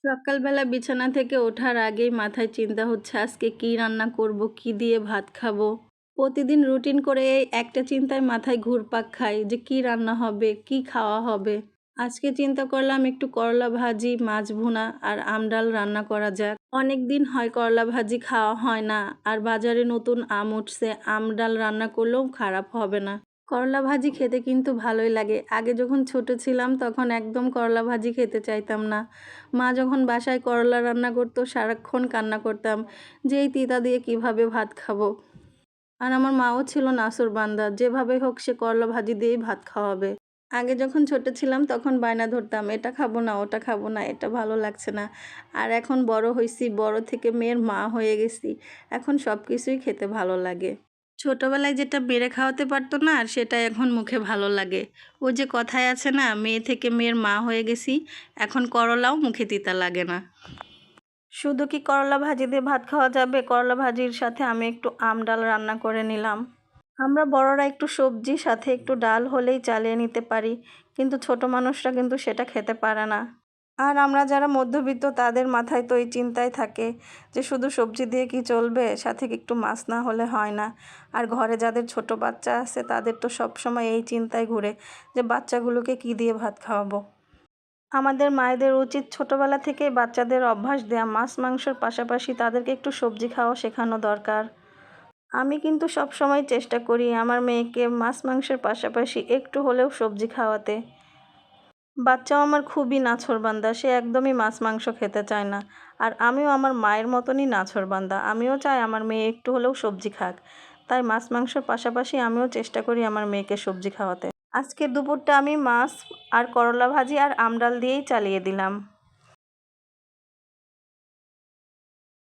সকালবেলা বিছানা থেকে ওঠার আগেই মাথায় চিন্তা হচ্ছে আজকে কি রান্না করব, কি দিয়ে ভাত খাবো। প্রতিদিন রুটিন করে এই একটা চিন্তায় মাথায় ঘুরপাক খায় যে কি রান্না হবে, কি খাওয়া হবে। আজকে চিন্তা করলাম একটু করলা ভাজি, মাছ ভুনা আর আমডাল রান্না করা যাক। অনেক দিন হয় করলা ভাজি খাওয়া হয় না, আর বাজারে নতুন আম উঠছে, আমডাল রান্না করলেও খারাপ হবে না। করলা ভাজি খেতে কিন্তু ভালোই লাগে। আগে যখন ছোট ছিলাম তখন একদম করলা ভাজি খেতে চাইতাম না। মা যখন বাসায় করলা রান্না করতো সারাক্ষণ কান্না করতাম যে এই তিতা দিয়ে কিভাবে ভাত খাবো। আর আমার মাও ছিল নাছোড়বান্দা, যেভাবে হোক সে করলা ভাজি দিয়েই ভাত খাওয়াবে। আগে যখন ছোট ছিলাম তখন বায়না ধরতাম এটা খাবো না, ওটা খাবো না, এটা ভালো লাগছে না। আর এখন বড় হইছি, বড় থেকে মেয়ের মা হয়ে গেছি, এখন সব কিছুই খেতে ভালো লাগে। ছোটবেলায় যেটা বেড়ে খাওয়াতে পারতো না, আর সেটা এখন মুখে ভালো লাগে। ওই যে কথায় আছে না, মেয়ে থেকে মেয়ের মা হয়ে গেছি, এখন করলাও মুখে তিতা লাগে না। শুধু কি করলা ভাজি দিয়ে ভাত খাওয়া যাবে? করলা ভাজির সাথে আমি একটু আম ডাল রান্না করে নিলাম। আমরা বড়রা একটু সবজি সাথে একটু ডাল হলেই চালিয়ে নিতে পারি, কিন্তু ছোট মানুষরা কিন্তু সেটা খেতে পারে না। আর আমরা যারা মধ্যবিত্ত তাদের মাথায় তো এই চিন্তাই থাকে যে শুধু সবজি দিয়ে কি চলবে, সাথে একটু মাছ না হলে হয় না। আর ঘরে যাদের ছোট বাচ্চা আছে তাদের তো সবসময় এই চিন্তায় ঘুরে যে বাচ্চাগুলোকে কি দিয়ে ভাত খাওয়াবো। আমাদের মায়েদের উচিত ছোটবেলা থেকেই বাচ্চাদের অভ্যাস দেয়া, মাছ মাংসর পাশাপাশি তাদেরকে একটু সবজি খাওয়া শেখানো দরকার। আমি কিন্তু সবসময় চেষ্টা করি আমার মেয়েকে মাছ মাংসের পাশাপাশি একটু হলেও সবজি খাওয়াতে। বাচ্চাও আমার খুবই নাছোড়বান্দা, সে একদমই মাছ মাংস খেতে চায় না। আর আমিও আমার মায়ের মতনই নাছোড়বান্দা, আমিও চাই আমার মেয়ে একটু হলেও সবজি খাক। তাই মাছ মাংসর পাশাপাশি আমিও চেষ্টা করি আমার মেয়েকে সবজি খাওয়াতে। আজকের দুপুরটা আমি মাছ আর করলা ভাজি আর আমডাল দিয়েই চালিয়ে দিলাম।